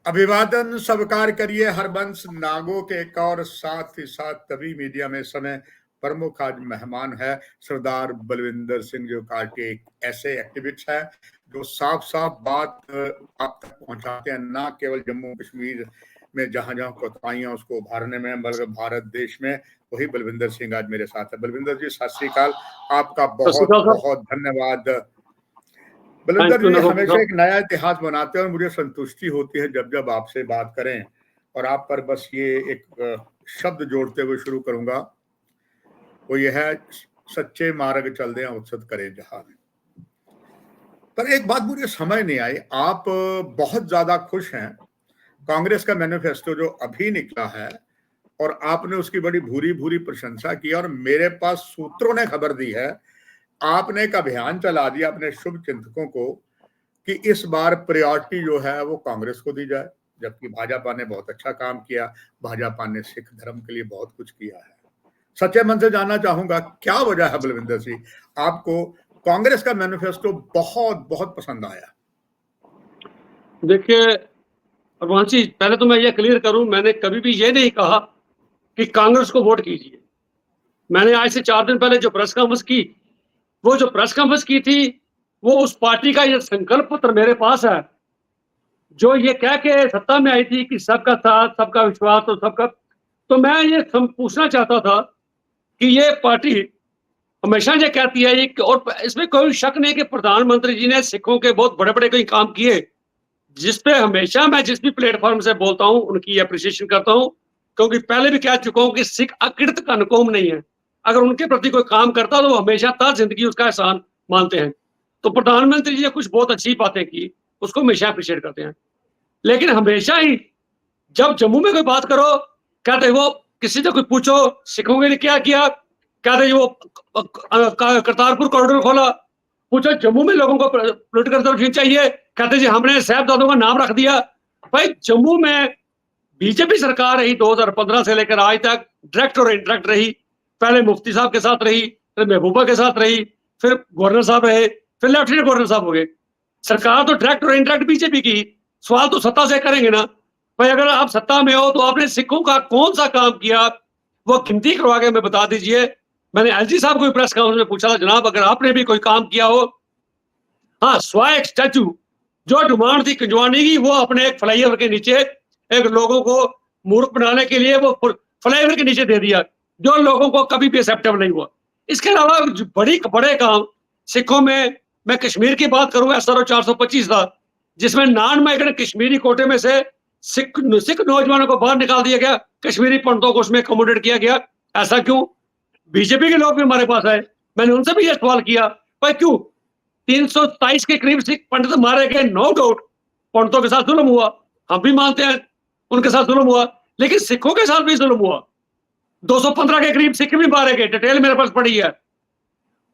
अभिवादन स्वीकार करिए हरबंस नागो के एक और साथ ही साथ तभी मीडिया में इस समय प्रमुख आज मेहमान है सरदार बलविंदर सिंह, जो पार्टी एक ऐसे एक्टिविस्ट है जो साफ साफ बात आप तक पहुंचाते हैं, ना केवल जम्मू कश्मीर में जहां जहां कोताहियां उसको उभारने में, बल्कि भारत देश में। वही बलविंदर सिंह आज मेरे साथ है। बलविंदर जी, सत श्री अकाल। आपका बहुत बहुत धन्यवाद। बलविंदर जी हमेशा एक नया इतिहास बनाते हैं और मुझे संतुष्टि होती है जब जब आपसे बात करें। और आप पर बस ये एक शब्द जोड़ते हुए शुरू करूंगा, वो ये है, सच्चे मार्ग चल दे उत्सत करे जहां। पर एक बात मुझे समझ नहीं आई, आप बहुत ज्यादा खुश हैं कांग्रेस का मैनिफेस्टो जो अभी निकला है, और आपने उसकी बड़ी भूरी भूरी प्रशंसा की, और मेरे पास सूत्रों ने खबर दी है आपने एक अभियान चला दिया अपने शुभ चिंतकों को कि इस बार प्रायोरिटी जो है वो कांग्रेस को दी जाए, जबकि भाजपा ने बहुत अच्छा काम किया। भाजपा ने सिख धर्म के लिए बहुत कुछ किया है। सच्चे मन से जानना चाहूंगा क्या वजह है बलविंदर सिंह, आपको कांग्रेस का मैनिफेस्टो बहुत बहुत पसंद आया? देखिए अरमान जी, पहले तो मैं ये क्लियर करूं, मैंने कभी भी ये नहीं कहा कि कांग्रेस को वोट कीजिए। मैंने आज से 4 दिन पहले जो प्रेस कॉन्फ्रेंस की, वो जो प्रेस कॉन्फ्रेंस की थी, वो उस पार्टी का ये संकल्प पत्र मेरे पास है, जो ये कह के सत्ता में आई थी कि सबका साथ, सबका विश्वास और सबका। तो मैं ये पूछना चाहता था कि ये पार्टी हमेशा ये कहती है, और इसमें कोई शक नहीं कि प्रधानमंत्री जी ने सिखों के बहुत बड़े बड़े कई काम किए, जिसपे हमेशा मैं जिस भी प्लेटफॉर्म से बोलता हूं उनकी अप्रिसिएशन करता हूं, क्योंकि पहले भी कह चुका हूं कि सिख अकृत का कौम नहीं है। अगर उनके प्रति कोई काम करता तो हमेशा ता जिंदगी उसका एहसान मानते हैं। तो प्रधानमंत्री जी ने कुछ बहुत अच्छी बातें की, उसको हमेशा अप्रिशिएट करते हैं। लेकिन हमेशा ही जब जम्मू में कोई बात करो, कहते वो किसी से कोई पूछो सिखों के लिए क्या किया, कहते वो करतारपुर कॉरिडोर खोला, पूछो जम्मू में लोगों को पॉलिटिकल रिजर्वेशन चाहिए, कहते जी हमने साहबजादों का नाम रख दिया। भाई जम्मू में बीजेपी सरकार रही 2015 से लेकर आज तक, डायरेक्ट और इनडायरेक्ट रही। पहले मुफ्ती साहब के साथ रही, फिर महबूबा के साथ रही, फिर गवर्नर साहब रहे, फिर लेफ्टिनेंट गवर्नर साहब हो गए। सरकार तो डायरेक्ट और इनडायरेक्ट बीजेपी की। सवाल तो सत्ता से करेंगे ना भाई, अगर आप सत्ता में हो तो आपने सिखों का कौन सा काम किया, वो गिनती करवा के हमें बता दीजिए। मैंने एलजी साहब को प्रेस कॉन्फ्रेंस में पूछा था, जनाब अगर आपने भी कोई काम किया हो। हाँ, स्वाय स्टैचू जो डिमांड थी किंजवानी की, वो अपने एक फ्लाईओवर के नीचे एक लोगों को मूर्ख बनाने के लिए वो फ्लाईओवर के नीचे दे दिया, जो लोगों को कभी भी एक्सेप्टेबल नहीं हुआ। इसके अलावा बड़े काम सिखों में, मैं कश्मीर की बात करूं, SRO 425 था, जिसमें नॉन माइग्रेंट कश्मीरी कोटे में से सिख नौजवानों को बाहर निकाल दिया गया, कश्मीरी पंडितों को उसमें अकोमोडेट किया गया। ऐसा क्यों? बीजेपी के लोग भी हमारे पास आए, मैंने उनसे भी यह सवाल किया, भाई क्यों 327 के करीब सिख पंडित मारे गए, नो डाउट पंडितों के साथ जुल्म हुआ, हम भी मानते हैं उनके साथ जुल्म हुआ, लेकिन सिखों के साथ भी जुल्म हुआ। 215 के करीब सिख भी मारे गए, डिटेल मेरे पास पड़ी है।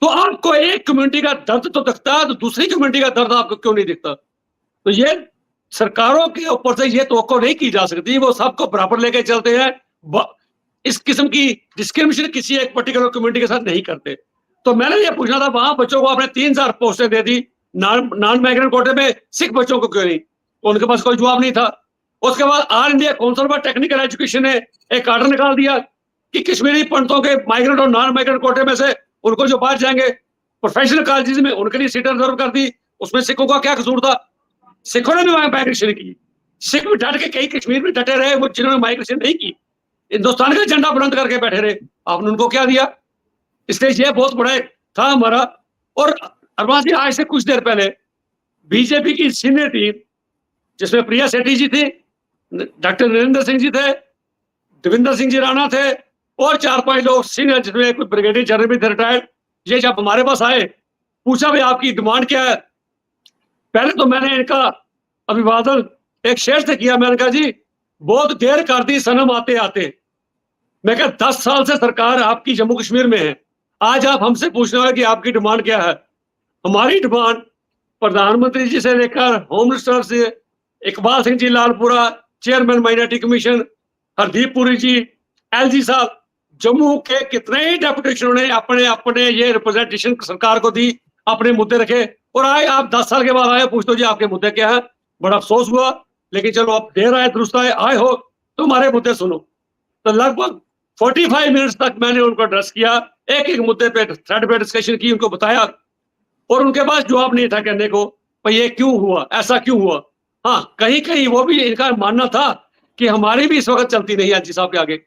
तो आपको एक कम्युनिटी का दर्द तो दिखता है, तो दूसरी कम्युनिटी का दर्द आपको क्यों नहीं दिखता? तो ये सरकारों के ऊपर से ये तवक्को नहीं की जा सकती, वो सबको बराबर लेके चलते हैं। इस किस्म की डिस्क्रिमिनेशन किसी एक पर्टिकुलर कम्युनिटी के साथ नहीं करते। तो मैंने ये पूछना था, वहां बच्चों को आपने 3000 पोस्टें दे दी, नॉन माइग्रेंट कोटे में सिख बच्चों को क्यों नहीं? उनके पास कोई जवाब नहीं था। उसके बाद all India council for technical education ने एक आर्डर निकाल दिया कि कश्मीरी पंडितों के माइग्रेंट और नॉन माइग्रेंट कोटे में से उनको जो बाहर जाएंगे प्रोफेशनल कॉलेजेस में, उनके लिए सीटें रिजर्व कर दी। उसमें सिखों का क्या कसूर था? सिखों ने भी माइग्रेशन की। सिख भी डट के, कई कश्मीर में डटे रहे, वो जिन्होंने माइग्रेशन नहीं की, हिंदुस्तान का झंडा बुलंद करके बैठे रहे, आपने उनको क्या दिया? इसलिए ये बहुत बड़ा था हमारा। और अरमान जी, आज से कुछ देर पहले बीजेपी की सीनियर टीम, जिसमें प्रिया सेठी जी थी, डॉक्टर नरेंद्र सिंह जी थे, देवेंद्र सिंह जी राणा थे, और 4-5 लोग सीनियर, जिसमें कुछ ब्रिगेडियर जनरल भी थे रिटायर्ड, ये जब हमारे पास आए, पूछा भाई आपकी डिमांड क्या है? पहले तो मैंने इनका अभिवादन एक शेर से किया, मैंने कहा जी बहुत देर कर दी सनम आते आते। मैं कहा 10 साल से सरकार आपकी जम्मू कश्मीर में है, आज आप हमसे पूछना है कि आपकी डिमांड क्या है? हमारी डिमांड प्रधानमंत्री जी से लेकर होम मिनिस्टर से Iqbal Singh ji Lalpura, chairman minority commission Hardeep Puri ji, LG साहब, जम्मू के कितने ही डेपुटेशनों ने अपने अपने ये रिप्रेजेंटेशन सरकार को दी, अपने मुद्दे रखे, और आए आप 10 साल के बाद आए पूछते हो जी आपके मुद्दे क्या है? बड़ा अफसोस हुआ लेकिन चलो अब देर आए दुरुस्त आए हो, तुम्हारे मुद्दे सुनो। तो लगभग 45 मिनट्स तक मैंने उनको एड्रेस किया, एक एक मुद्दे पे थ्रेड पे डिस्कशन की, उनको बताया, और उनके पास जवाब नहीं था कहने को भाई ये क्यों हुआ, ऐसा क्यों हुआ। हाँ, कहीं कहीं वो भी इनका मानना था कि हमारी भी इस वक्त चलती नहीं एलजी साहब के आगे।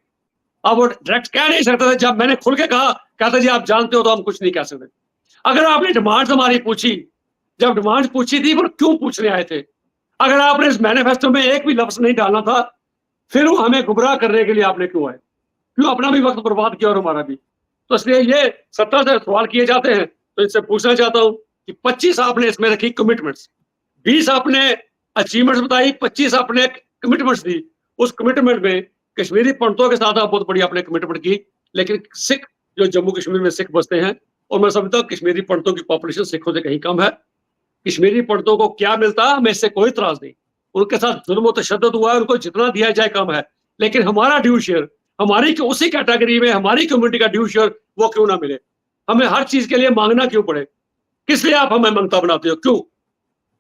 अब वो डायरेक्ट कह नहीं सकते थे, जब मैंने खुल के कहा, कहते जी आप जानते हो तो हम कुछ नहीं कह सकते। अगर आपने डिमांड हमारी पूछी, जब डिमांड पूछी थी, वो क्यों पूछने आए थे? अगर आपने इस मैनिफेस्टो में एक भी लफ्ज नहीं डालना था, फिर वो हमें गुमराह करने के लिए आपने क्यों आए? क्यों अपना भी वक्त बर्बाद किया और हमारा भी? तो इसलिए ये सत्ता से सवाल किए जाते हैं, तो इनसे पूछना चाहता हूं कि 25 आपने इसमें रखी कमिटमेंट्स, 20 आपने अचीवमेंट्स बताई, 25 आपने कमिटमेंट्स दी। उस कमिटमेंट में कश्मीरी पंडितों के साथ आप बहुत बड़ी आपने कमिटमेंट की, लेकिन सिख जो जम्मू कश्मीर में सिख बसते हैं, और मैं समझता हूँ कश्मीरी पंडितों की पॉपुलेशन सिखों से कहीं कम है। कश्मीरी पंडितों को क्या मिलता है हमें इससे कोई इतराज नहीं, उनके साथ जुल्म और तशद्दुद हुआ है, उनको जितना दिया जाए कम है, लेकिन हमारा ड्यू शेयर, हमारी उसी कैटेगरी में हमारी कम्युनिटी का ड्यू शेयर वो क्यों ना मिले? हमें हर चीज के लिए मांगना क्यों पड़े? किस लिए आप हमें मंगता बनाते हो? क्यों?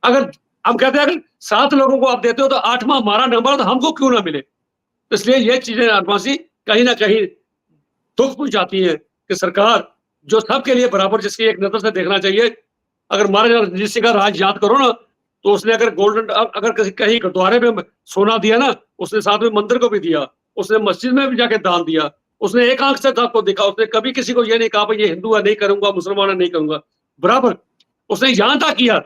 अगर हम कहते हैं अगर 7 लोगों को आप देते हो तो 8वां हमारा नंबर, तो हमको क्यों ना मिले? तो इसलिए ये चीजें आदमासी कहीं ना कहीं दुख पहुंचाती है कि सरकार जो सबके लिए बराबर, जिसकी एक नजर से देखना चाहिए। अगर महाराजा रणजीत सिंह का राज याद करो ना, तो उसने अगर गोल्डन, अगर कहीं गुरुद्वारे में सोना दिया ना, उसने साथ में मंदिर को भी दिया, उसने मस्जिद में भी जाके दान दिया, उसने एक आंख से सबको देखा, उसने कभी किसी को ये नहीं कहा ये हिंदू है नहीं करूंगा, मुसलमान है नहीं करूंगा, बराबर। उसने यहां तक किया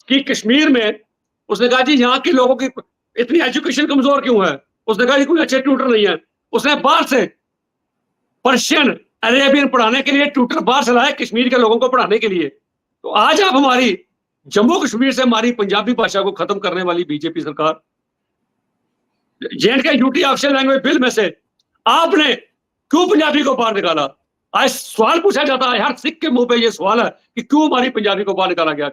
कि कश्मीर में उसने कहा जी यहाँ के लोगों की इतनी एजुकेशन कमजोर क्यों है? उसने कहा कोई अच्छे ट्यूटर नहीं है, उसने बाहर से पर्शियन अरेबियन पढ़ाने के लिए ट्यूटर बाहर से लाए कश्मीर के लोगों को पढ़ाने के लिए। तो आज आप हमारी जम्मू कश्मीर से हमारी पंजाबी भाषा को खत्म करने वाली बीजेपी सरकार, J&K UT official language bill में से आपने क्यों पंजाबी को बाहर निकाला? आज सवाल पूछा जाता है, हर सिख के मुंह पे ये सवाल है कि क्यों हमारी पंजाबी को बाहर निकाला गया।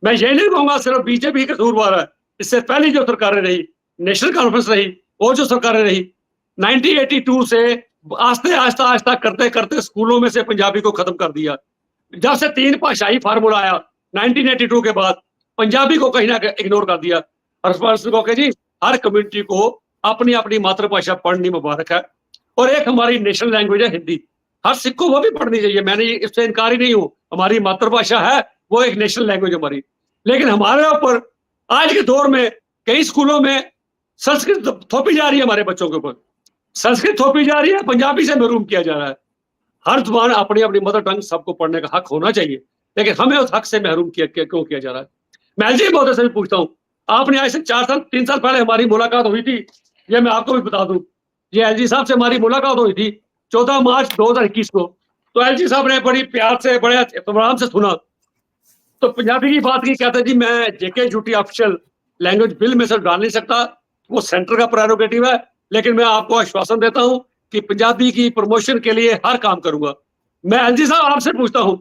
मैं ये नहीं कहूंगा सिर्फ बीजेपी का कसूरवार है, इससे पहले जो सरकारें रही, नेशनल कॉन्फ्रेंस रही, और जो सरकारें रही, 1982 से आस्ते आस्ता आस्ता करते करते स्कूलों में से पंजाबी को खत्म कर दिया। जब से 3 भाषाई फार्मूला आया 1982 के बाद, पंजाबी को कहीं ना कहीं इग्नोर कर दिया। और जी हर कम्युनिटी को अपनी अपनी मातृभाषा पढ़नी मुबारक है, और एक हमारी नेशनल लैंग्वेज है हिंदी, हर सिख को वो भी पढ़नी चाहिए, मैंने इससे इनकार ही नहीं हूं, हमारी मातृभाषा है, वो एक नेशनल लैंग्वेज हमारी। लेकिन हमारे ऊपर आज के दौर में कई स्कूलों में संस्कृत थोपी जा रही है, हमारे बच्चों के ऊपर संस्कृत थोपी जा रही है, पंजाबी से महरूम किया जा रहा है। हर जुबान अपनी अपनी मदर टंग सबको पढ़ने का हक होना चाहिए, लेकिन हमें उस हक से महरूम क्यों किया जा रहा है? मैं एलजी महोदय से भी पूछता हूँ, आपने आज से 3 साल पहले हमारी मुलाकात हुई थी, ये मैं आपको भी बता दूं, ये एलजी साहब से हमारी मुलाकात हुई थी 14 मार्च 2021 को। तो एलजी साहब ने बड़ी प्यार से, बड़े इत्मीनान से सुना, तो पंजाबी की बात की, कहते जी मैं जेके यूटी ऑफिशियल लैंग्वेज बिल में से डाल नहीं सकता, वो सेंटर का प्रेरोगेटिव है, लेकिन मैं आपको आश्वासन देता हूं कि पंजाबी की प्रमोशन के लिए हर काम करूंगा। मैं एलजी साहब आपसे पूछता हूं,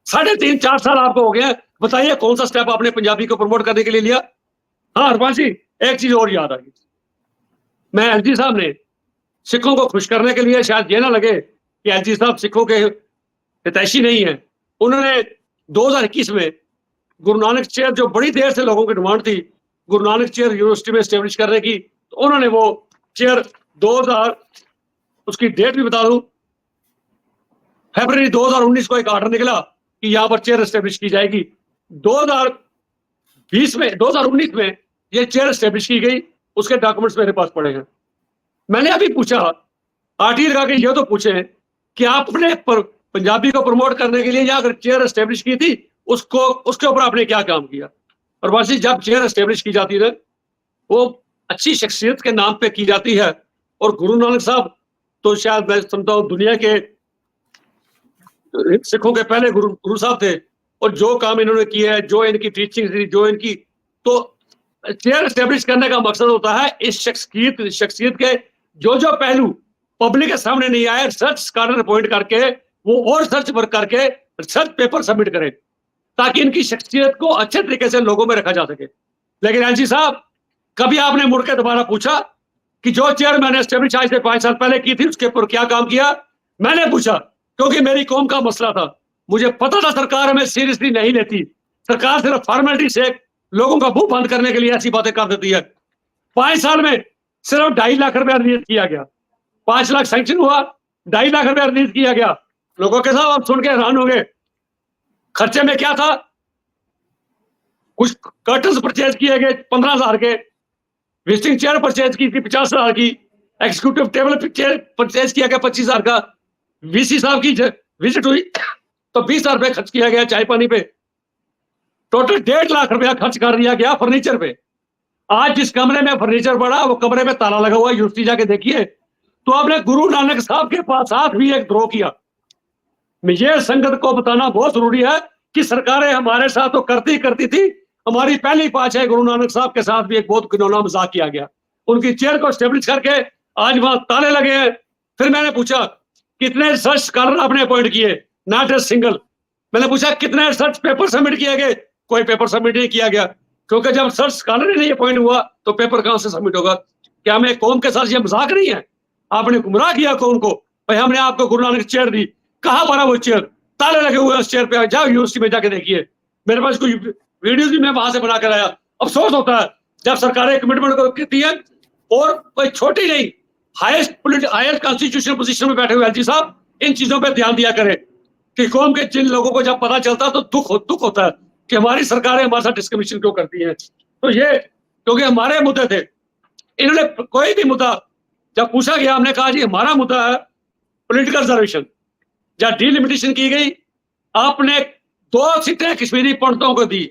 3.5-4 साल आपको हो गए, बताइए कौन सा स्टेप आपने पंजाबी को प्रमोट करने के लिए लिया? हाँ हरपाल जी, एक चीज और याद आ गई, मैं एलजी साहब ने सिखों को खुश करने के लिए, शायद ये ना लगे कि एलजी साहब सिखों के हितैषी नहीं है, उन्होंने 2021 में गुरु नानक चेयर, जो बड़ी देर से लोगों की डिमांड थी गुरु नानक चेयर यूनिवर्सिटी में स्टेब्लिश करने की, तो उन्होंने वो चेयर 2000, उसकी डेट भी बता दूं, फरवरी 2019 को एक ऑर्डर निकला कि यहां पर चेयर स्टेब्लिश की जाएगी। 2019 में ये चेयर स्टेब्लिश की गई, उसके डॉक्यूमेंट्स मेरे पास पड़े हैं। मैंने अभी पूछा, आरटी लगा के ये तो पूछे कि आपने पंजाबी को प्रमोट करने के लिए या अगर चेयर स्टेब्लिश की थी उसके ऊपर आपने क्या काम किया? और वैसे जब चेयर स्टेब्लिश की जाती है वो अच्छी शख्सियत के नाम पे की जाती है, और गुरु नानक साहब तो शायद मैं समझता हूँ दुनिया के सिखों के पहले गुरु साहब थे, और जो काम इन्होंने किया है, जो इनकी टीचिंग थी, जो इनकी, तो चेयर स्टेब्लिश करने का मकसद होता है इस शख्सियत के जो पहलू पब्लिक के सामने नहीं आए, रिसर्च स्कॉलर अपॉइंट करके वो और रिसर्च वर्क करके रिसर्च पेपर सबमिट करें, ताकि इनकी शख्सियत को अच्छे तरीके से लोगों में रखा जा सके। लेकिन एलजी साहब, कभी आपने मुड़ के दोबारा पूछा कि जो चेयर मैंने स्टेब्लिश आज से 5 साल पहले की थी उसके ऊपर क्या काम किया? मैंने पूछा, क्योंकि मेरी कौम का मसला था, मुझे पता था सरकार हमें सीरियसली नहीं लेती, सरकार सिर्फ फॉर्मेलिटी से लोगों का मुंह बंद करने के लिए ऐसी बातें कर देती है। 5 साल में सिर्फ 2.5 लाख रुपया रिलीज किया गया। 5 लाख सैंक्शन हुआ, 2.5 लाख रुपया रिलीज किया गया। लोगों के साथ आप सुन के हैरान हो गए। खर्चे में क्या था? कुछ कर्टन्स परचेज किए गए 15,000 के, विजिटिंग चेयर परचेज की थी 50,000 की, एग्जीक्यूटिव टेबल चेयर परचेज किया गया 25,000 का, वीसी साहब की विजिट हुई तो 20,000 रुपए खर्च किया गया चाय पानी पे। टोटल 1.5 लाख रुपया खर्च कर दिया गया फर्नीचर पे। आज जिस कमरे में फर्नीचर पड़ा वो कमरे में ताला लगा हुआ है, यूनिवर्सिटी जाके देखिए। तो आपने गुरु नानक साहब के पास साथ भी एक द्रोह किया। ये संगत को बताना बहुत जरूरी है कि सरकारें हमारे साथ तो करती थी। हमारी पहली पांच है, गुरु नानक साहब के साथ भी एक बहुत घिनौना मजाक किया गया। उनकी चेयर को स्टेब्लिश करके आज वहां ताले लगे हैं। फिर मैंने पूछा कितने रिसर्च स्कॉलर आपने अपॉइंट किए, नॉट ए सिंगल। मैंने पूछा कितने रिसर्च पेपर सबमिट किए गए, कोई पेपर सबमिट नहीं किया गया, क्योंकि जब रिसर्च स्कॉलर ही नहीं अपॉइंट हुआ तो पेपर कहां से सबमिट होगा? क्या हमें कौम के साथ ये मजाक नहीं है? आपने गुमराह किया कौम को। भाई हमने आपको गुरु नानक चेयर दी, कहां पर है वो चेयर? ताले लगे हुए उस चेयर पे, जाओ यूनिवर्सिटी में जाके देखिए। मेरे पास कोई वीडियोस भी मैं वहां से बना कर आया। अफसोस होता है जब सरकारें कमिटमेंट को कहती है और कोई छोटी नहीं, हाईएस्ट कॉन्स्टिट्यूशनल पोजीशन में बैठे हुए एलजी साहब इन चीजों पे ध्यान दिया करें कि कौम के जिन लोगों को जब पता चलता है तो दुख होता है कि हमारी सरकारें हमारे साथ डिस्क्रिमिनेशन क्यों करती हैं। तो ये क्योंकि हमारे मुद्दे थे, इन्होंने कोई भी मुद्दा जब पूछा गया हमने कहा जी हमारा मुद्दा है पॉलिटिकल रिजर्वेशन, जब डिलिमिटेशन की गई आपने 2 सीटें कश्मीरी पंडितों को दी।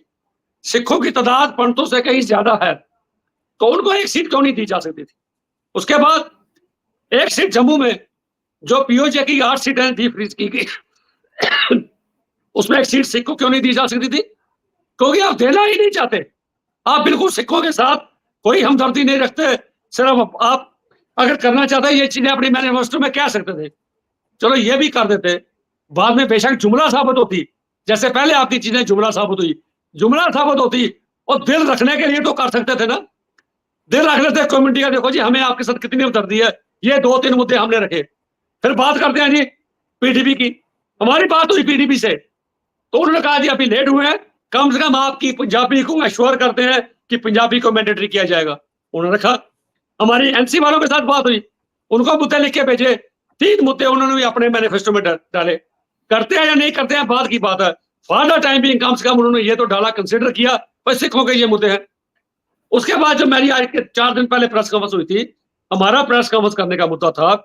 सिखों की तादाद पंडितों से कहीं ज्यादा है तो उनको 1 सीट क्यों नहीं दी जा सकती थी? उसके बाद 1 सीट जम्मू में जो पीओजे की 8 सीटें थी फ्रीज की गई उसमें 1 सीट सिख को क्यों नहीं दी जा सकती थी? क्योंकि आप देना ही नहीं चाहते। आप बिल्कुल सिखों के साथ कोई हमदर्दी नहीं रखते। सिर्फ आप अगर करना चाहते ये चीजें अपनी मैनिफेस्टो में कह सकते थे, चलो ये भी कर देते, बाद में बेशक जुमला साबित होती, जैसे पहले आपकी चीजें जुमला साबित हुई, जुमला साबित होती और दिल रखने के लिए तो कर सकते थे ना। दिल रख लेते कम्युनिटी का, देखो जी हमें आपके साथ कितनी हमदर्दी है, ये 2-3 मुद्दे हमने रखे। फिर बात करते हैं जी पीडीपी की। हमारी बात हुई पीडीपी से तो उन्होंने कहा जी अभी लेट हुए हैं, कम से कम आपकी पंजाबी को एश्योर करते हैं कि पंजाबी को मैंडेटरी किया जाएगा। उन्होंने रखा। हमारी एनसी वालों के साथ बात हुई, उनको मुद्दे लिख के भेजे, 3 मुद्दे उन्होंने भी अपने मैनिफेस्टो में डाले। करते हैं या नहीं करते हैं बात की बात है, फॉर द टाइम बिंग कम से कम उन्होंने ये तो डाला, कंसिडर किया, पर सिखों के ये मुद्दे हैं। उसके बाद जो मेरी आज के 4 दिन पहले प्रेस कॉन्फ्रेंस हुई थी, हमारा प्रेस कॉन्फ्रेंस करने का मुद्दा था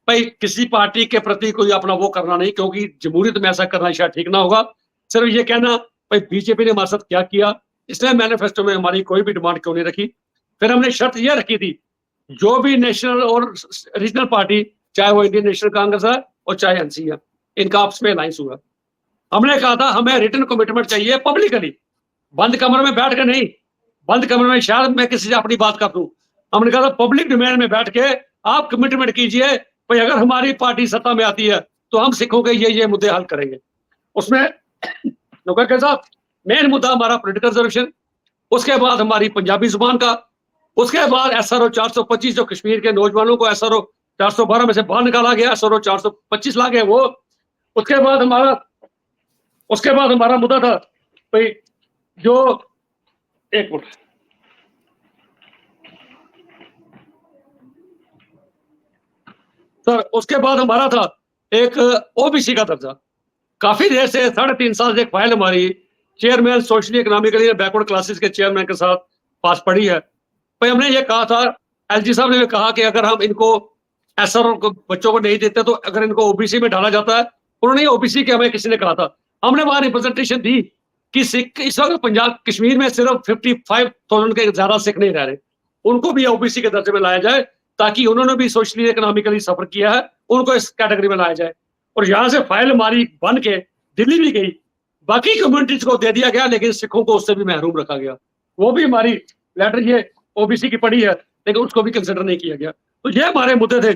भाई किसी पार्टी के प्रति कोई अपना वो करना नहीं, क्योंकि जमहूरियत में ऐसा करना शायद ठीक ना होगा। सिर्फ ये कहना भाई बीजेपी ने हमारे साथ क्या किया, इसलिए मैनिफेस्टो में हमारी कोई भी डिमांड क्यों नहीं रखी। फिर हमने शर्त यह रखी थी जो भी नेशनल और रीजनल पार्टी, चाहे वो इंडियन नेशनल कांग्रेस है और चाहे एनसी है, इनका आपस में अलायंस हुआ। हमने कहा था हमें रिटन कमिटमेंट चाहिए पब्लिकली, बंद कमरे में बैठ के नहीं। बंद कमरे में शायद मैं किसी से अपनी बात कर दूं। हमने कहा था पब्लिक डोमेन में बैठ के आप कमिटमेंट कीजिए भाई अगर हमारी पार्टी सत्ता में आती है तो हम सिखों के ये मुद्दे हल करेंगे। उसमें लोगों के साथ मेन मुद्दा हमारा पॉलिटिकल रिजर्वेशन, उसके बाद हमारी पंजाबी जुबान का, उसके बाद SRO 425 जो कश्मीर के नौजवानों को SRO 412 में से बाहर निकाला गया, SRO 425 ला गए वो। उसके बाद हमारा मुद्दा था भाई जो एक मिनट सर, उसके बाद हमारा था एक ओबीसी का दर्जा। काफी देर से 3.5 साल से एक फाइल हमारी chairman socially economically backward classes के चेयरमैन के साथ पास पड़ी है। भाई हमने ये कहा था, एलजी साहब ने कहा कि अगर हम इनको SRO को बच्चों को नहीं देते तो अगर इनको ओबीसी में डाला जाता है। उन्होंने ओबीसी के हमें किसी ने कहा था, हमने वहां रिप्रेजेंटेशन दी कि सिख इस वक्त पंजाब कश्मीर में सिर्फ 55,000 के ज्यादा सिख नहीं रह रहे, उनको भी ओबीसी के दर्जे में लाया जाए ताकि उन्होंने भी सोशली इकोनॉमिकली सफर किया है, उनको इस कैटेगरी में लाया जाए। और यहाँ से फाइल हमारी बन के दिल्ली भी गई, बाकी कम्युनिटीज को दे दिया गया, लेकिन सिखों को उससे भी महरूम रखा गया। वो भी हमारी लेटर ये ओबीसी की पड़ी है, लेकिन उसको भी कंसिडर नहीं किया गया। तो ये हमारे मुद्दे थे।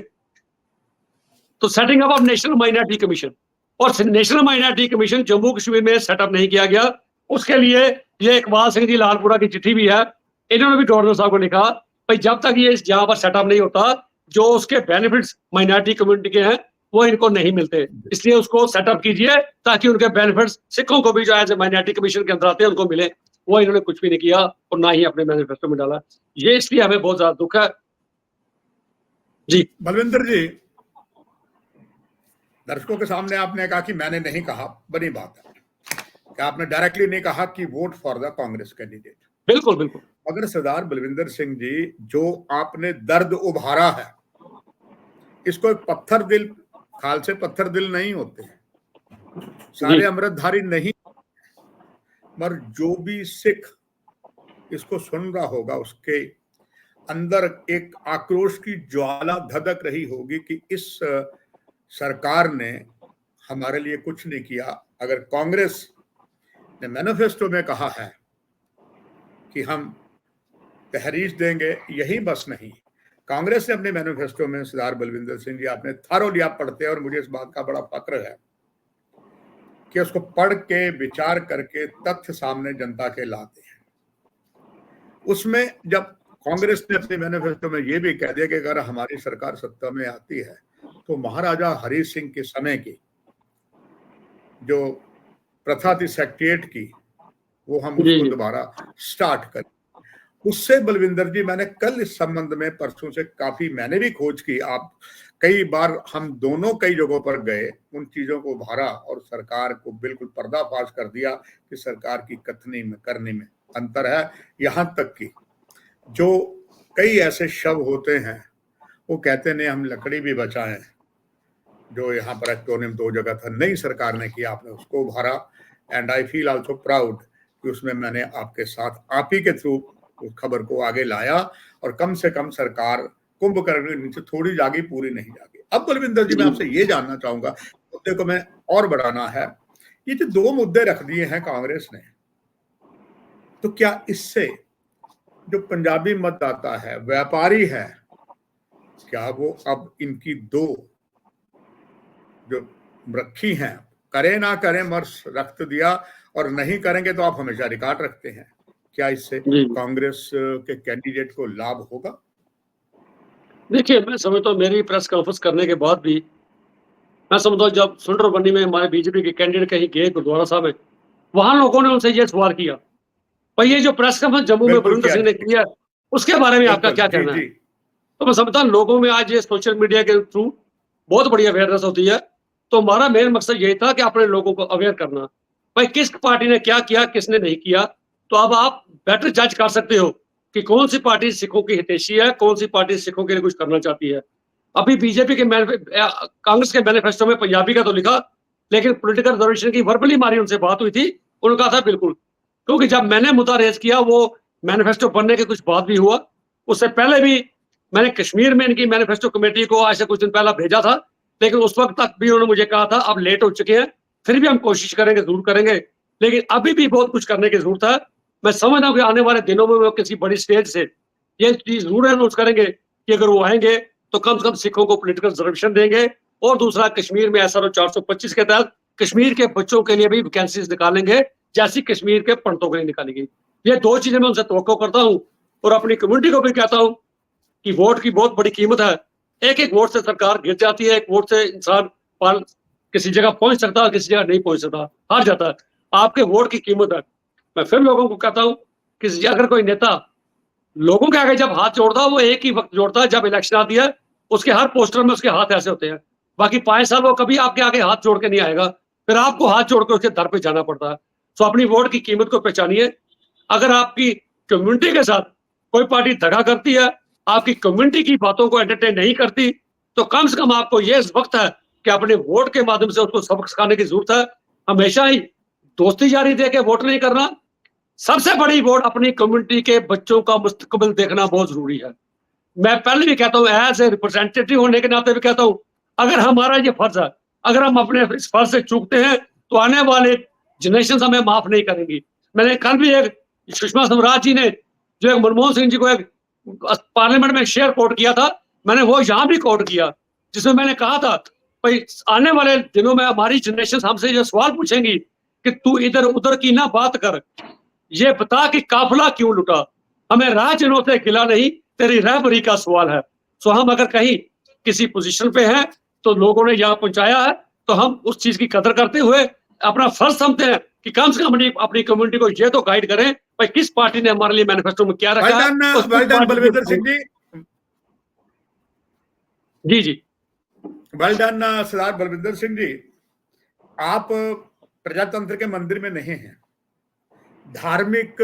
तो setting up of national minority commission, और national minority commission Jammu Kashmir में सेटअप नहीं किया गया। उसके लिए ये इकबाल सिंह जी लालपुरा की चिट्ठी भी है, इन्होंने भी गवर्नर साहब को लिखा भाई जब तक ये यहाँ पर सेटअप नहीं होता जो उसके बेनिफिट्स माइनॉरिटी कम्युनिटी के हैं वो इनको नहीं मिलते, इसलिए उसको सेटअप कीजिए ताकि उनके बेनिफिट्स सिखों को भी जो एज ए माइनॉरिटी कमीशन के अंदर आते हैं उनको मिले। वो इन्होंने कुछ भी नहीं किया और ना ही अपने मैनिफेस्टो में डाला। ये इसलिए हमें बहुत ज्यादा दुख है। जी बलविंदर जी, दर्शकों के सामने आपने कहा कि मैंने नहीं कहा, बड़ी बात है कि आपने डायरेक्टली नहीं कहा कि vote for the Congress candidate. बिल्कुल बिल्कुल। मगर सरदार बलविंदर सिंह जी, जो आपने दर्द उभारा है, इसको एक पत्थर दिल, खाल से पत्थर दिल नहीं होते हैं, सारे अमृतधारी नहीं, मगर जो भी सिख इसको सुन रहा होगा उसके अंदर एक आक्रोश की ज्वाला धधक रही होगी कि इस सरकार ने हमारे लिए कुछ नहीं किया। अगर कांग्रेस ने मैनिफेस्टो में कहा है कि हम तहरीर देंगे, यही बस नहीं, कांग्रेस ने अपने मैनिफेस्टो में, सरदार बलविंदर सिंह जी आपने थारोली आप पढ़ते हैं और मुझे इस बात का बड़ा फक्र है कि उसको पढ़ के विचार करके तथ्य सामने जनता के लाते हैं। उसमें जब कांग्रेस ने अपने मैनिफेस्टो में ये भी कह दिया कि अगर हमारी सरकार सत्ता में आती है तो महाराजा हरि सिंह के समय की जो प्रथा थी सेक्रेटरिएट की, वो हम उसको दोबारा स्टार्ट करें। उससे बलविंदर जी, मैंने कल इस संबंध में परसों से काफी मैंने भी खोज की, आप कई बार हम दोनों कई जगहों पर गए, उन चीजों को उभारा और सरकार को बिल्कुल पर्दाफाश कर दिया कि सरकार की कथनी में करने में अंतर है। यहां तक कि जो कई ऐसे शव होते हैं वो कहते नहीं हम लकड़ी भी बचाएं, जो यहाँ पर एक्टोरियम 2 जगह था, नई सरकार ने किया, आपने उसको उभारा। And I feel also proud कि उसमें मैंने आपके साथ, आप ही के थ्रू उस खबर को आगे लाया और कम से कम सरकार कुंभकर्ण के नीचे थोड़ी जागी, पूरी नहीं जागी। अब बलविंदर जी, मैं आपसे ये जानना चाहूंगा, मुद्दे को मैं और बढ़ाना है, ये जो 2 मुद्दे रख दिए हैं कांग्रेस ने, तो क्या इससे जो पंजाबी मतदाता है, व्यापारी है, क्या वो अब इनकी 2 जो रखी हैं, करें ना करें मर्स रक्त दिया, और नहीं करेंगे तो आप हमेशा रिकॉर्ड रखते हैं, क्या इससे कांग्रेस के कैंडिडेट को लाभ होगा? देखिए, मैं समझता हूँ मेरी प्रेस कॉन्फ्रेंस करने के बाद भी, मैं समझता हूँ जब सुंदरबनी में हमारे बीजेपी के कैंडिडेट कहीं गए गुरुद्वारा साहब में, वहां लोगों ने उनसे ये सवाल किया, भाई ये जो प्रेस कॉन्फ्रेंस जम्मू में बलविंदर सिंह ने किया, उसके बारे में आपका क्या कहना है? तो मैं समझता हूँ लोगों में आज ये सोशल मीडिया के थ्रू बहुत बड़ी अवेयरनेस होती है। तो हमारा मेन मकसद यही था कि अपने लोगों को अवेयर करना, भाई किस पार्टी ने क्या किया, किसने नहीं किया। तो अब आप बेटर जज कर सकते हो कि कौन सी पार्टी सिखों की हितैषी है, कौन सी पार्टी सिखों के लिए कुछ करना चाहती है। अभी बीजेपी के कांग्रेस के मैनिफेस्टो में पंजाबी का तो लिखा, लेकिन पॉलिटिकल रिजर्वेशन की वर्बली हमारी उनसे बात हुई थी, उन्होंने कहा था बिल्कुल, क्योंकि जब मैंने मुद्दा रेज किया वो मैनिफेस्टो बनने के कुछ बाद भी हुआ, उससे पहले भी मैंने कश्मीर में इनकी मैनिफेस्टो कमेटी को आज से कुछ दिन पहले भेजा था, लेकिन उस वक्त तक भी उन्होंने मुझे कहा था अब लेट हो चुके हैं, फिर भी हम कोशिश करेंगे, जरूर करेंगे, लेकिन अभी भी बहुत कुछ करने की जरूरत है। मैं समझता हूँ कि आने वाले दिनों में वो किसी बड़ी स्टेज से ये चीज जरूर अनाउंस करेंगे कि अगर वो आएंगे तो कम से कम सिखों को पॉलिटिकल रिजर्वेशन देंगे, और दूसरा कश्मीर में SRO 425 के तहत कश्मीर के बच्चों के लिए भी वैकेंसीज निकालेंगे, जैसी कश्मीर के पंडितों के लिए निकाली गई। ये 2 चीजें मैं उनसे तवक्को करता हूँ, और अपनी कम्युनिटी को भी कहता हूँ कि वोट की बहुत बड़ी कीमत है। एक वोट से सरकार गिर जाती है, एक वोट से इंसान किसी जगह पहुंच सकता है, किसी जगह नहीं पहुंच सकता, हार जाता है। आपके वोट की कीमत है। मैं फिर लोगों को कहता हूं कि अगर कोई नेता लोगों के आगे जब हाथ जोड़ता है, वो एक ही वक्त जोड़ता है जब इलेक्शन आती है, उसके हर पोस्टर में उसके हाथ ऐसे होते हैं, बाकी 5 साल वो कभी आपके आगे हाथ जोड़ के नहीं आएगा, फिर आपको हाथ जोड़ के उसके दर पे जाना पड़ता है। तो अपनी वोट की कीमत को पहचानिए। अगर आपकी कम्युनिटी के साथ कोई पार्टी धगा करती है, आपकी कम्युनिटी की बातों को एंटरटेन नहीं करती, तो कम से कम आपको ये वक्त है कि अपने वोट के माध्यम से उसको सबक सिखाने की जरूरत है। हमेशा ही दोस्ती जारी दे के वोट नहीं करना, सबसे बड़ी वोट अपनी कम्युनिटी के बच्चों का मुस्तकबिल देखना बहुत जरूरी है। मैं पहले भी कहता हूँ, एज ए रिप्रेजेंटेटिव होने के नाते भी कहता हूँ, अगर हमारा ये फर्ज है, अगर हम अपने इस फर्ज से चूकते हैं तो आने वाले जनरेशन हमें माफ नहीं करेंगी। मैंने कल भी एक सुषमा स्वराज जी ने जो एक मनमोहन सिंह जी को एक पार्लियामेंट में शेयर कोट किया था, मैंने वो यहाँ भी कोट किया, जिसमें मैंने कहा था भाई आने वाले दिनों में हमारी जनरेशन हमसे ये सवाल पूछेंगी कि तू इधर उधर की ना बात कर, ये बता कि काफिला क्यों लुटा, हमें राजनों से गिला नहीं, तेरी रहबरी का सवाल है। सो हम अगर कहीं किसी पोजीशन पे हैं तो लोगों ने यहाँ पहुंचाया है, तो हम उस चीज की कदर करते हुए अपना फर्ज समझते हैं कि कम से कम अपनी कम्युनिटी को ये तो गाइड करें भाई किस पार्टी ने हमारे लिए मैनिफेस्टो में क्या रखा है। Well done Balwinder Singh ji. जी जी वेल डन सरदार बलविंदर सिंह जी। आप प्रजातंत्र के मंदिर में नहीं हैं, धार्मिक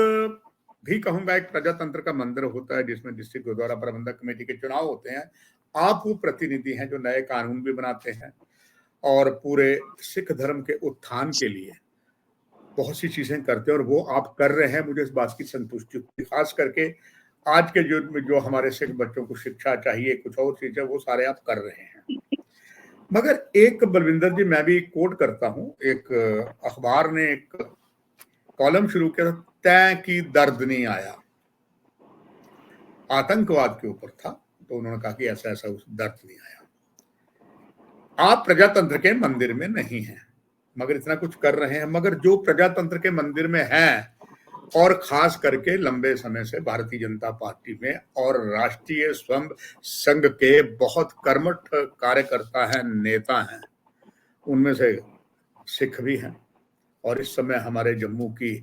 भी कहूंगा एक प्रजातंत्र का मंदिर होता है जिसमें डिस्ट्रिक्ट गुरुद्वारा प्रबंधक कमेटी के चुनाव होते हैं। आप वो प्रतिनिधि हैं जो नए कानून भी बनाते हैं और पूरे सिख धर्म के उत्थान के लिए बहुत सी चीजें करते हैं, और वो आप कर रहे हैं। मुझे इस बात की संतुष्टि होती है, खास करके आज के युग में जो हमारे सिख बच्चों को शिक्षा चाहिए, कुछ और चीजें, वो सारे आप कर रहे हैं। मगर एक बलविंदर जी, मैं भी कोट करता हूं, एक अखबार ने एक कॉलम शुरू किया, तय की दर्द नहीं आया, आतंकवाद के ऊपर था, तो उन्होंने कहा कि ऐसा ऐसा उस दर्द नहीं आया। आप प्रजातंत्र के मंदिर में नहीं हैं मगर इतना कुछ कर रहे हैं। मगर जो प्रजातंत्र के मंदिर में हैं और खास करके लंबे समय से भारतीय जनता पार्टी में और राष्ट्रीय स्वयं संघ के बहुत कर्मठ कार्यकर्ता हैं, नेता हैं, उनमें से सिख भी हैं। और इस समय हमारे जम्मू की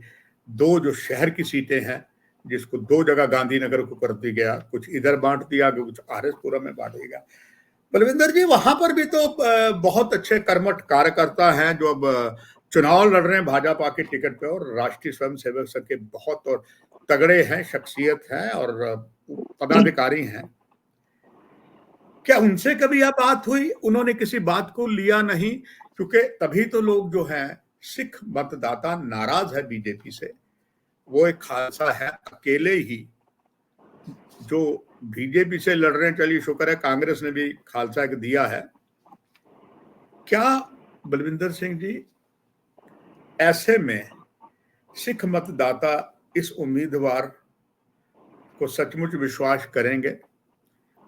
दो जो शहर की सीटें हैं, जिसको दो जगह गांधीनगर को कर दिया गया, कुछ इधर बांट दिया गया, कुछ आरएसपुरा में बांट दिया गया। बलविंदर जी, वहां पर भी तो बहुत अच्छे कर्मठ कार्यकर्ता हैं जो अब चुनाव लड़ रहे हैं भाजपा के टिकट पे, और राष्ट्रीय स्वयंसेवक संघ के बहुत और तगड़े हैं, शख्सियत हैं और पदाधिकारी हैं। क्या उनसे कभी आप बात हुई? उन्होंने किसी बात को लिया नहीं, क्योंकि तभी तो लोग जो हैं सिख मतदाता नाराज है बीजेपी से। वो एक खालसा है अकेले ही जो बीजेपी से लड़ रहे हैं। चलिए शुक्र है कांग्रेस ने भी खालसा एक दिया है। क्या बलविंदर सिंह जी, ऐसे में सिख मतदाता इस उम्मीदवार को सचमुच विश्वास करेंगे,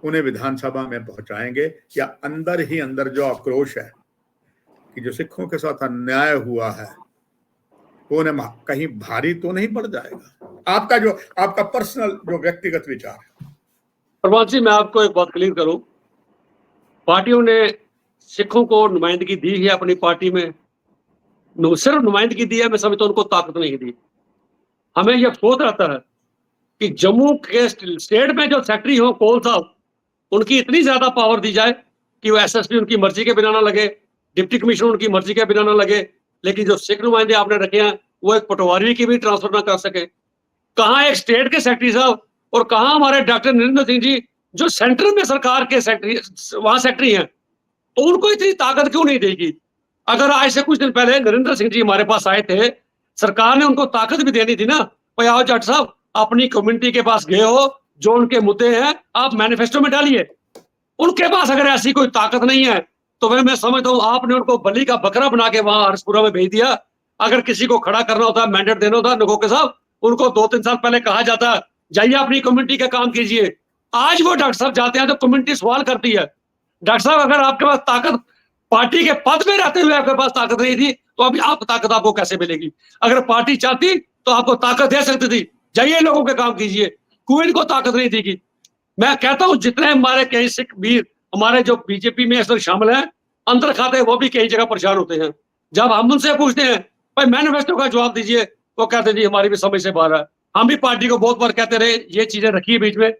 उन्हें विधानसभा में पहुंचाएंगे, या अंदर ही अंदर जो आक्रोश है कि जो सिखों के साथ अन्याय हुआ है वो उन्हें कहीं भारी तो नहीं पड़ जाएगा? आपका पर्सनल जो व्यक्तिगत विचार है। प्रभात जी, मैं आपको एक बात क्लियर करूं, पार्टियों ने सिखों को नुमाइंदगी दी है अपनी पार्टी में, सिर्फ नुमाइंदगी दी है, मैं समझता हूं उनको ताकत नहीं दी। हमें यह अफसोस रहता है कि जम्मू के स्टेट में जो सेक्रेटरी हो कौल साहब, उनकी इतनी ज्यादा पावर दी जाए कि वो एसएसपी उनकी मर्जी के बिना ना लगे, डिप्टी कमिश्नर उनकी मर्जी के बिना ना लगे, लेकिन जो सिख नुमाइंदे आपने रखे हैं वो एक पटवारी की भी ट्रांसफर ना कर सके। कहाँ एक स्टेट के सेक्रेटरी साहब और कहाँ हमारे डॉक्टर नरेंद्र सिंह जी जो सेंट्रल में सरकार के सेक्रेटरी वहां सेक्रेटरी हैं, तो उनको इतनी ताकत क्यों नहीं देगी? अगर आज से कुछ दिन पहले नरेंद्र सिंह जी हमारे पास आए थे, सरकार ने उनको ताकत भी देनी थी ना, भाई आओ जट साहब, अपनी कम्युनिटी के पास गए हो, जो उनके मुद्दे हैं आप मैनिफेस्टो में डालिए। उनके पास अगर ऐसी कोई ताकत नहीं है तो फिर मैं समझता हूं आपने उनको बलि का बकरा बना के वहां आरएसपुरा में भेज दिया। अगर किसी को खड़ा करना होता, मैंडेट देना होता नगोके साहब, उनको 2-3 साल पहले कहा जाता जाइए अपनी कम्युनिटी का काम कीजिए। आज वो डॉक्टर साहब जाते हैं तो कम्युनिटी सवाल करती है, डॉक्टर साहब अगर आपके पास ताकत, पार्टी के पद में रहते हुए आपके पास ताकत नहीं थी तो अभी आप ताकत आपको कैसे मिलेगी? अगर पार्टी चाहती तो आपको ताकत दे सकती थी, जाइए लोगों के काम कीजिए, कोई इनको ताकत नहीं देगी। मैं कहता हूं जितने हमारे कई सिख वीर हमारे जो बीजेपी में इस वक्त शामिल हैं, अंदर खाते वो भी कई जगह परेशान होते हैं। जब हम उनसे पूछते हैं भाई मैनिफेस्टो का जवाब दीजिए, वो कहते हैं जी हमारी भी समझ से बाहर है। हम भी पार्टी को बहुत बार कहते रहे ये चीजें रखिए बीच में,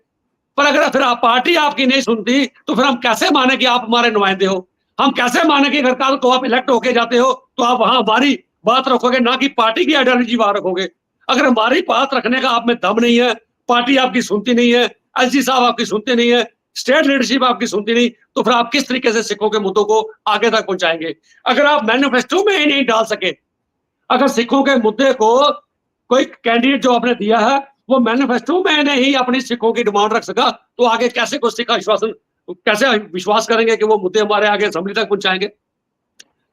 पर अगर फिर पार्टी आपकी नहीं सुनती तो फिर हम कैसे माने कि आप हमारे नुमाइंदे हो? हम कैसे माने कि अगर कल को आप इलेक्ट होके जाते हो तो आप वहां हमारी बात रखोगे, ना कि पार्टी की आइडियोलॉजी वहां रखोगे? अगर हमारी बात रखने का आप में दम नहीं है, पार्टी आपकी सुनती नहीं है, एसजी साहब आपकी सुनते नहीं है, स्टेट लीडरशिप आपकी सुनती नहीं, तो फिर आप किस तरीके से सिखों के मुद्दों को आगे तक पहुंचाएंगे? अगर आप मैनिफेस्टो में ही नहीं डाल सके, अगर सिखों के मुद्दे को कोई कैंडिडेट जो आपने दिया है वो मैनिफेस्टो में नहीं अपनी सिखों की डिमांड रख सका, तो आगे कैसे कोई सिख आश्वासन, कैसे विश्वास करेंगे कि वो मुद्दे हमारे आगे असेंबली तक पहुंचाएंगे?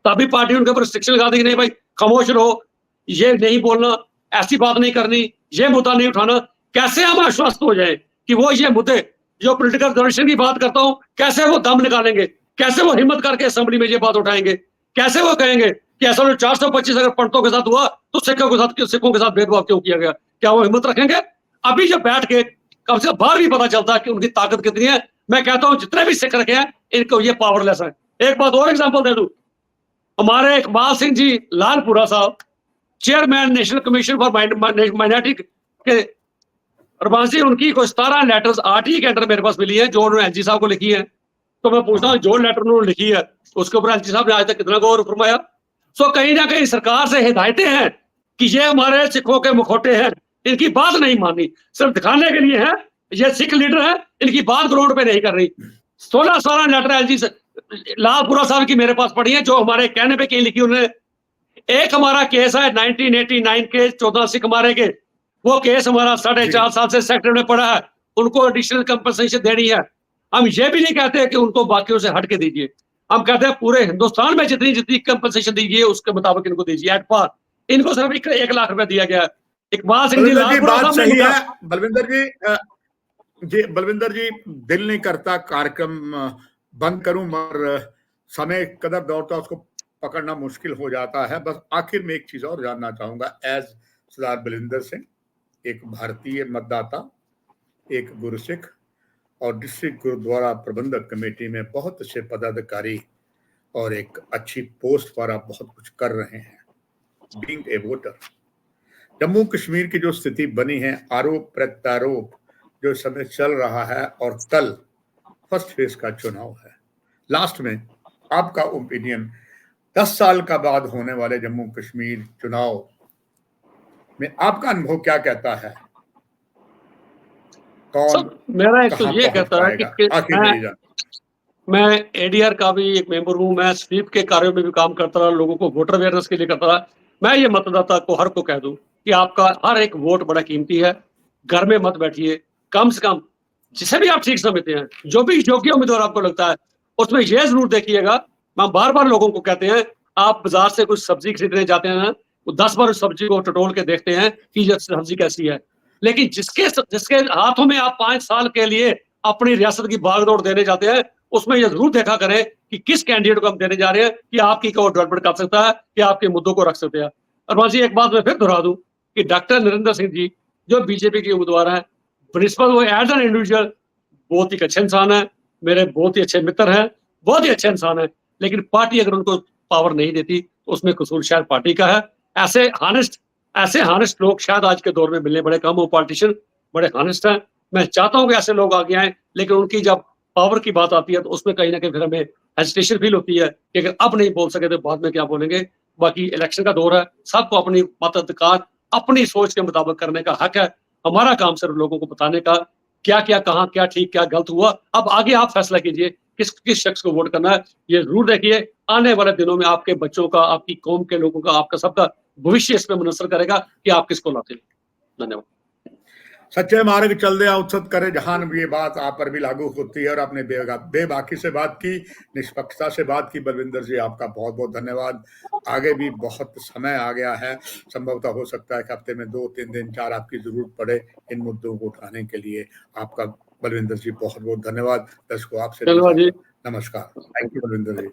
तभी पार्टी उनके ऊपर रिस्ट्रिक्शन लगा देगी, नहीं भाई खामोश रहो, ये नहीं बोलना, ऐसी बात नहीं करनी, ये मुद्दा नहीं उठाना। कैसे हम आश्वस्त हो जाए कि वो ये मुद्दे जो पॉलिटिकल कमीशन की बात करता हूं, कैसे वो दम निकालेंगे, कैसे वो हिम्मत करके असेंबली में ये बात उठाएंगे, कैसे वो कहेंगे कि ऐसा 425 अगर पंडितों के साथ हुआ तो सिखों के साथ भेदभाव क्यों किया गया? क्या वो हिम्मत रखेंगे? अभी जब बैठ के कम से कम बाहर भी पता चलता है कि उनकी ताकत कितनी है। मैं कहता हूं जितने भी सिख रखे हैं इनको ये पावरलेस है। एक बात और एग्जाम्पल दे दूं, हमारे इकबाल सिंह जी लालपुरा साहब, chairman national commission for minority आपके रबान जी उनकी कोई 17 लेटर्स RTE के अंडर मेरे पास मिली है जो उन्होंने एलजी साहब को लिखी है। तो मैं पूछता हूँ जो लेटर उन्होंने लिखी है उसके ऊपर एलजी साहब ने आज तक कितना गौर फरमाया? सो कहीं ना कहीं सरकार से हिदायतें हैं कि ये हमारे सिखों के मुखौटे हैं, इनकी बात नहीं मानी, सिर्फ दिखाने के लिए है ये सिख लीडर है, इनकी बात ग्राउंड पे नहीं कर रही। 16 लेटर एलजी लालपुरा साहब की मेरे पास पड़ी है जो हमारे कहने पे कहीं लिखी उन्होंने। एक हमारा केस है 1989 के 14 सिख मारे के, वो केस हमारा 4.5 साल से सेक्टर में पड़ा है, उनको एडिशनल कंपनसेशन देनी है। हम ये भी नहीं कहते कि उनको बाकियों से हट के दीजिए, हम कहते हैं पूरे हिंदुस्तान में जितनी जितनी कंपनसेशन दीजिए उसके मुताबिक इनको दीजिए एट पार। इनको सिर्फ 1 लाख रुपया दिया गया है। इकबाल सिंह जी बात सही है बलविंदर जी दिल नहीं करता कार्यक्रम बंद करूं मगर समय कदर दौड़ता उसको पकड़ना मुश्किल हो जाता है। बस आखिर में एक चीज और जानना चाहूंगा एज सरदार बलविंदर सिंह, एक भारतीय मतदाता, एक गुरसिख और डिस्ट्रिक्ट गुरुद्वारा प्रबंधक कमेटी में बहुत अच्छे पदाधिकारी और एक अच्छी पोस्ट पर आप बहुत कुछ कर रहे हैं। Being a voter, Jammu Kashmir की जो स्थिति बनी है, आरोप प्रत्यारोप जो समय चल रहा है और कल फर्स्ट फेज का चुनाव है, लास्ट में आपका ओपिनियन 10 साल का बाद होने वाले जम्मू कश्मीर चुनाव में आपका अनुभव क्या कहता है? कौन मेरा एक तो ये कहता है कि मैं ADR का भी एक मेंबर हूं, मैं स्वीप के कार्यों में भी काम करता रहा, लोगों को वोटर अवेयरनेस के लिए करता रहा। मैं ये मतदाता को हर को कह दूं कि आपका हर एक वोट बड़ा कीमती है, घर में मत बैठिए, कम से कम जिसे भी आप ठीक समझते हैं, जो भी योग्य उम्मीदवार आपको लगता है उसमें यह जरूर देखिएगा। मैं बार बार लोगों को कहते हैं आप बाजार से कुछ सब्जी खरीदने जाते हैं ना, वो 10 बार उस सब्जी को टटोल के देखते हैं कि ये सब्जी कैसी है, लेकिन जिसके हाथों में आप 5 साल के लिए अपनी रियासत की भागदौड़ देने जाते हैं उसमें यह जरूर देखा करें कि किस कैंडिडेट को हम देने जा रहे हैं कि आपकी को डेवलपमेंट कर सकता है कि आपके मुद्दों को रख सकते हैं। और वहां एक बात मैं फिर दोहरा दूं कि डॉक्टर नरेंद्र सिंह जी जो बीजेपी के उम्मीदवार हैं, प्रिंसिपल वो एज एन इंडिविजुअल बहुत ही अच्छे इंसान है, मेरे बहुत ही अच्छे मित्र हैं, बहुत ही अच्छे इंसान है, लेकिन पार्टी अगर उनको पावर नहीं देती उसमें कसूर शायद पार्टी का है। ऐसे हानेस्ट लोग शायद आज के दौर में मिलने बड़े कम हो, पॉलिटिशियन बड़े हानेस्ट हैं। मैं चाहता हूं कि ऐसे लोग आगे आए, लेकिन उनकी जब पावर की बात आती है तो उसमें कहीं ना कहीं फिर हमें हेजिटेशन फील होती है कि अगर अब नहीं बोल सके तो बाद में क्या बोलेंगे। बाकी इलेक्शन का दौर है, सबको अपनी मताधिकार अपनी सोच के मुताबिक करने का हक है। हमारा काम सिर्फ लोगों को बताने का क्या क्या कहाँ क्या ठीक क्या गलत हुआ। अब आगे आप फैसला कीजिए किस किस शख्स को वोट करना है। ये जरूर देखिए आने वाले दिनों में आपके बच्चों का, आपकी कौम के लोगों का, आपका सबका भविष्य इसमें मुनसर करेगा कि आप किसको लाते हैं। धन्यवाद। सच्चे मार्ग चल दे उत्सत करे जहान, ये बात आप पर भी लागू होती है और आपने बेबाकी से बात की, निष्पक्षता से बात की। बलविंदर जी आपका बहुत बहुत धन्यवाद। आगे भी बहुत समय आ गया है, संभवतः हो सकता है कि हफ्ते में 2, 3 दिन 4 आपकी जरूरत पड़े इन मुद्दों को उठाने के लिए। आपका बलविंदर जी बहुत बहुत धन्यवाद। दर्शकों आपसे नमस्कार। Thank you Balwinder ji.